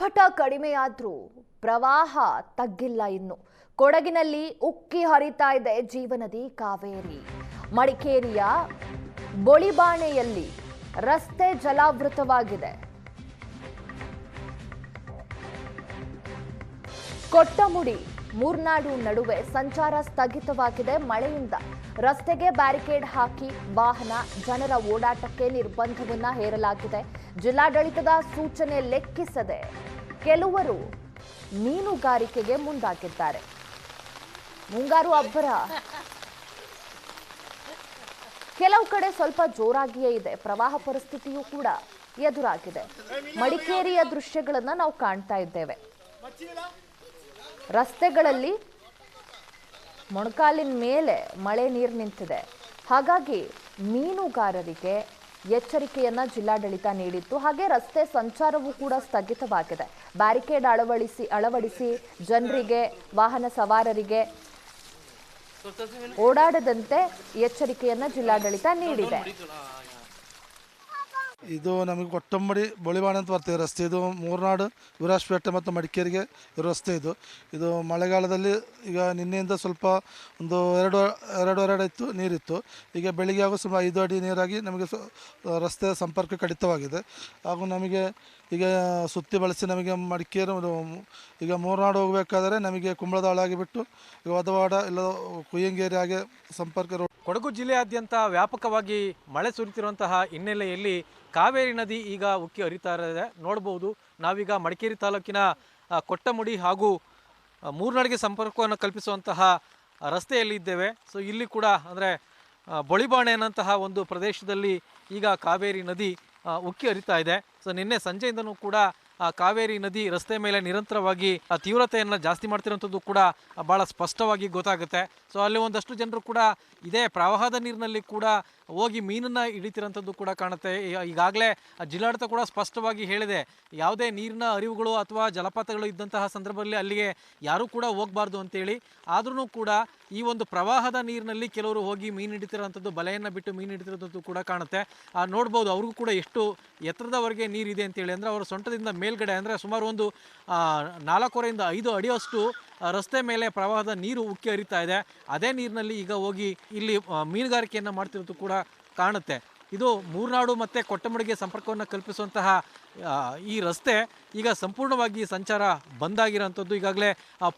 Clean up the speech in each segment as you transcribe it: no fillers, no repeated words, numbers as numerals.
ಆರ್ಭಟ ಕಡಿಮೆಯಾದ್ರೂ ಪ್ರವಾಹ ತಗ್ಗಿಲ್ಲ. ಇನ್ನು ಕೊಡಗಿನಲ್ಲಿ ಉಕ್ಕಿ ಹರಿತಾ ಇದೆ ಜೀವನದಿ ಕಾವೇರಿ. ಮಡಿಕೇರಿಯ ಬೊಳಿಬಾಣೆಯಲ್ಲಿ ರಸ್ತೆ ಜಲಾವೃತವಾಗಿದೆ. ಕೊಟ್ಟಮುಡಿ ಮೂರ್ನಾಡು ನಡುವೆ ಸಂಚಾರ ಸ್ಥಗಿತವಾಗಿದೆ. ಮಳೆಯಿಂದ ರಸ್ತೆಗೆ ಬ್ಯಾರಿಕೇಡ್ ಹಾಕಿ ವಾಹನ ಜನರ ಓಡಾಟಕ್ಕೆ ನಿರ್ಬಂಧವನ್ನ ಹೇರಲಾಗಿದೆ. ಜಿಲ್ಲಾಡಳಿತದ ಸೂಚನೆ ಲೆಕ್ಕಿಸದೆ ಕೆಲವರು ಮೀನುಗಾರಿಕೆಗೆ ಮುಂದಾಗಿದ್ದಾರೆ. ಮುಂಗಾರು ಅಬ್ಬರ ಕೆಲವು ಕಡೆ ಸ್ವಲ್ಪ ಜೋರಾಗಿಯೇ ಇದೆ. ಪ್ರವಾಹ ಪರಿಸ್ಥಿತಿಯೂ ಕೂಡ ಎದುರಾಗಿದೆ. ಮಡಿಕೇರಿಯ ದೃಶ್ಯಗಳನ್ನ ನಾವು ಕಾಣ್ತಾ ಇದ್ದೇವೆ. ರಸ್ತೆಗಳಲ್ಲಿ ಮೊಣಕಾಲಿನ ಮೇಲೆ ಮಳೆ ನೀರು ನಿಂತಿದೆ. ಹಾಗಾಗಿ ಮೀನುಗಾರರಿಗೆ ಎಚ್ಚರಿಕೆಯನ್ನ ಜಿಲ್ಲಾಡಳಿತ ನೀಡಿತ್ತು. ಹಾಗೆ ರಸ್ತೆ ಸಂಚಾರವೂ ಕೂಡ ಸ್ಥಗಿತವಾಗಿದೆ. ಬ್ಯಾರಿಕೇಡ್ ಅಳವಡಿಸಿ ಜನರಿಗೆ, ವಾಹನ ಸವಾರರಿಗೆ ಓಡಾಡದಂತೆ ಎಚ್ಚರಿಕೆಯನ್ನ ಜಿಲ್ಲಾಡಳಿತ ನೀಡಿದೆ. ಇದು ನಮಗೆ ಕೊಟ್ಟಂಬಡಿ ಬೊಳಿಬಾಣೆ ಅಂತ ಬರ್ತದೆ ರಸ್ತೆ. ಇದು ಮೂರ್ನಾಡು, ವಿರಾಜಪೇಟೆ ಮತ್ತು ಮಡಿಕೇರಿಗೆ ಇರೋ ರಸ್ತೆ. ಇದು ಮಳೆಗಾಲದಲ್ಲಿ ಈಗ ನಿನ್ನೆಯಿಂದ ಸ್ವಲ್ಪ ಒಂದು ಎರಡೂವರೆ ಇತ್ತು ನೀರಿತ್ತು. ಈಗ ಬೆಳಿಗ್ಗೆ ಆಗೋ ಸುಮಾರು 5 ಅಡಿ ನೀರಾಗಿ ನಮಗೆ ರಸ್ತೆ ಸಂಪರ್ಕ ಕಡಿತವಾಗಿದೆ. ಹಾಗೂ ನಮಗೆ ಈಗ ಸುತ್ತಿ ಬಳಸಿ ನಮಗೆ ಮಡಿಕೇರಿ ಈಗ ಮೂರ್ನಾಡು ಹೋಗಬೇಕಾದರೆ ನಮಗೆ ಕುಂಬಳದಾಳ ಆಗಿಬಿಟ್ಟು ವದವಾಡ ಇಲ್ಲ ಕುಯ್ಯಂಗೇರಿ ಹಾಗೆ ಸಂಪರ್ಕ. ಕೊಡಗು ಜಿಲ್ಲೆಯಾದ್ಯಂತ ವ್ಯಾಪಕವಾಗಿ ಮಳೆ ಸುರಿತಿರುವಂತಹ ಹಿನ್ನೆಲೆಯಲ್ಲಿ ಕಾವೇರಿ ನದಿ ಈಗ ಉಕ್ಕಿ ಹರಿತಾ ಇದೆ. ನೋಡ್ಬೋದು, ನಾವೀಗ ಮಡಿಕೇರಿ ತಾಲೂಕಿನ ಕೊಟ್ಟಮುಡಿ ಹಾಗೂ ಮೂರ್ನಾಡಿಗೆ ಸಂಪರ್ಕವನ್ನು ಕಲ್ಪಿಸುವಂತಹ ರಸ್ತೆಯಲ್ಲಿ ಇದ್ದೇವೆ. ಸೊ ಇಲ್ಲಿ ಕೂಡ ಅಂದರೆ ಬೊಳಿಬಾಣೆ ಅನ್ನಂತಹ ಒಂದು ಪ್ರದೇಶದಲ್ಲಿ ಈಗ ಕಾವೇರಿ ನದಿ ಉಕ್ಕಿ ಹರಿತಾ ಇದೆ. ಸೊ ನಿನ್ನೆ ಸಂಜೆಯಿಂದನೂ ಕೂಡ ಕಾವೇರಿ ನದಿ ರಸ್ತೆ ಮೇಲೆ ನಿರಂತರವಾಗಿ ತೀವ್ರತೆಯನ್ನು ಜಾಸ್ತಿ ಮಾಡ್ತಿರೋಂಥದ್ದು ಕೂಡ ಭಾಳ ಸ್ಪಷ್ಟವಾಗಿ ಗೊತ್ತಾಗುತ್ತೆ. ಸೊ ಅಲ್ಲಿ ಒಂದಷ್ಟು ಜನರು ಕೂಡ ಇದೇ ಪ್ರವಾಹದ ನೀರಿನಲ್ಲಿ ಕೂಡ ಹೋಗಿ ಮೀನನ್ನು ಹಿಡಿತಿರೋಂಥದ್ದು ಕೂಡ ಕಾಣುತ್ತೆ. ಈಗಾಗಲೇ ಜಿಲ್ಲಾಡಳಿತ ಕೂಡ ಸ್ಪಷ್ಟವಾಗಿ ಹೇಳಿದೆ, ಯಾವುದೇ ನೀರಿನ ಅರಿವುಗಳು ಅಥವಾ ಜಲಪಾತಗಳು ಇದ್ದಂತಹ ಸಂದರ್ಭದಲ್ಲಿ ಅಲ್ಲಿಗೆ ಯಾರೂ ಕೂಡ ಹೋಗಬಾರ್ದು ಅಂತೇಳಿ. ಆದ್ರೂ ಕೂಡ ಈ ಒಂದು ಪ್ರವಾಹದ ನೀರಿನಲ್ಲಿ ಕೆಲವರು ಹೋಗಿ ಮೀನು ಹಿಡಿತಿರೋಂಥದ್ದು, ಬಲೆಯನ್ನು ಬಿಟ್ಟು ಮೀನು ಹಿಡಿತಿರೋಂಥದ್ದು ಕೂಡ ಕಾಣುತ್ತೆ. ನೋಡ್ಬೋದು ಅವ್ರಿಗೂ ಕೂಡ ಎಷ್ಟು ಎತ್ತರದವರೆಗೆ ನೀರಿದೆ ಅಂತೇಳಿ. ಅಂದರೆ ಅವರ ಸೊಂಟದಿಂದ ಮೇಲ್ಗಡೆ ಅಂದರೆ ಸುಮಾರು ಒಂದು 4 ಇಂದ 5 ಅಡಿಯಷ್ಟು ರಸ್ತೆ ಮೇಲೆ ಪ್ರವಾಹದ ನೀರು ಉಕ್ಕಿ ಹರಿತಾ ಇದೆ. ಅದೇ ನೀರಿನಲ್ಲಿ ಈಗ ಹೋಗಿ ಇಲ್ಲಿ ಮೀನುಗಾರಿಕೆಯನ್ನು ಮಾಡ್ತಿರೋದು ಕೂಡ ಕಾಣುತ್ತೆ. ಇದು ಮೂರ್ನಾಡು ಮತ್ತು ಕೊಟ್ಟಮುಡಿಗೆ ಸಂಪರ್ಕವನ್ನು ಕಲ್ಪಿಸುವಂತಹ ಈ ರಸ್ತೆ ಈಗ ಸಂಪೂರ್ಣವಾಗಿ ಸಂಚಾರ ಬಂದಾಗಿರೋಂಥದ್ದು. ಈಗಾಗಲೇ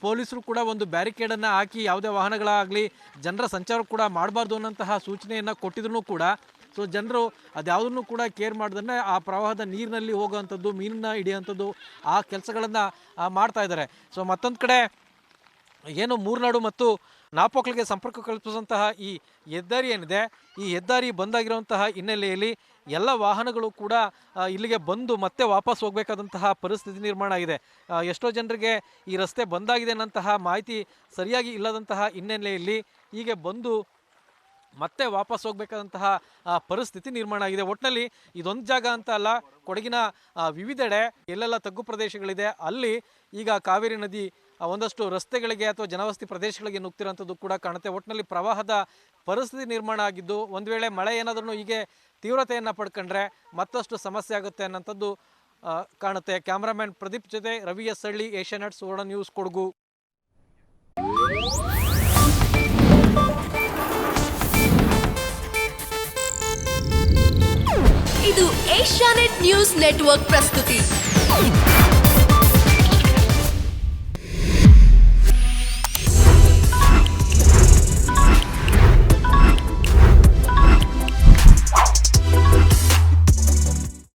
ಪೊಲೀಸರು ಕೂಡ ಒಂದು ಬ್ಯಾರಿಕೇಡನ್ನು ಹಾಕಿ ಯಾವುದೇ ವಾಹನಗಳಾಗಲಿ ಜನರ ಸಂಚಾರ ಕೂಡ ಮಾಡಬಾರ್ದು ಅನ್ನೋಂತಹ ಸೂಚನೆಯನ್ನು ಕೊಟ್ಟಿದ್ರು ಕೂಡ ಸೊ ಜನರು ಅದ್ಯಾವುದನ್ನು ಕೂಡ ಕೇರ್ ಮಾಡ್ದೇ ಆ ಪ್ರವಾಹದ ನೀರಿನಲ್ಲಿ ಹೋಗೋವಂಥದ್ದು, ಮೀನನ್ನು ಹಿಡಿಯೋಂಥದ್ದು ಆ ಕೆಲಸಗಳನ್ನು ಮಾಡ್ತಾ ಇದ್ದಾರೆ. ಸೊ ಮತ್ತೊಂದು ಕಡೆ ಏನು ಮೂರ್ನಾಡು ಮತ್ತು ನಾಪೋಕ್ಲಿಗೆ ಸಂಪರ್ಕ ಕಲ್ಪಿಸುವಂತಹ ಈ ಹೆದ್ದಾರಿ ಏನಿದೆ, ಈ ಹೆದ್ದಾರಿ ಬಂದಾಗಿರುವಂತಹ ಹಿನ್ನೆಲೆಯಲ್ಲಿ ಎಲ್ಲ ವಾಹನಗಳು ಕೂಡ ಇಲ್ಲಿಗೆ ಬಂದು ಮತ್ತೆ ವಾಪಸ್ ಹೋಗಬೇಕಾದಂತಹ ಪರಿಸ್ಥಿತಿ ನಿರ್ಮಾಣ ಆಗಿದೆ. ಎಷ್ಟೋ ಜನರಿಗೆ ಈ ರಸ್ತೆ ಬಂದಾಗಿದೆ ಅನ್ನೋಂತಹ ಮಾಹಿತಿ ಸರಿಯಾಗಿ ಇಲ್ಲದಂತಹ ಹಿನ್ನೆಲೆಯಲ್ಲಿ ಹೀಗೆ ಬಂದು ಮತ್ತೆ ವಾಪಸ್ ಹೋಗಬೇಕಾದಂತಹ ಪರಿಸ್ಥಿತಿ ನಿರ್ಮಾಣ ಆಗಿದೆ. ಒಟ್ಟಿನಲ್ಲಿ ಇದೊಂದು ಜಾಗ ಅಂತ ಅಲ್ಲ, ಕೊಡಗಿನ ವಿವಿಧೆಡೆ ಎಲ್ಲೆಲ್ಲ ತಗ್ಗು ಪ್ರದೇಶಗಳಿದೆ ಅಲ್ಲಿ ಈಗ ಕಾವೇರಿ ನದಿ ಒಂದಷ್ಟು ರಸ್ತೆಗಳಿಗೆ ಅಥವಾ ಜನವಸತಿ ಪ್ರದೇಶಗಳಿಗೆ ನುಗ್ತಿರೋಂಥದ್ದು ಕೂಡ ಕಾಣುತ್ತೆ. ಒಟ್ಟಿನಲ್ಲಿ ಪ್ರವಾಹದ ಪರಿಸ್ಥಿತಿ ನಿರ್ಮಾಣ ಆಗಿದ್ದು, ಒಂದು ವೇಳೆ ಮಳೆ ಏನಾದ್ರೂ ಹೀಗೆ ತೀವ್ರತೆಯನ್ನು ಪಡ್ಕೊಂಡ್ರೆ ಮತ್ತಷ್ಟು ಸಮಸ್ಯೆ ಆಗುತ್ತೆ ಅನ್ನೋಂಥದ್ದು ಕಾಣುತ್ತೆ. ಕ್ಯಾಮ್ರಾಮನ್ ಪ್ರದೀಪ್ ಜೊತೆ ರವಿ ಎಸ್ ಹಳ್ಳಿ, ಏಷ್ಯಾನೆಟ್ ಸುವರ್ಣ ನ್ಯೂಸ್, ಕೊಡಗು. ಇದು ಏಷ್ಯಾನೆಟ್ ನ್ಯೂಸ್ ನೆಟ್ವರ್ಕ್ ಪ್ರಸ್ತುತಿ.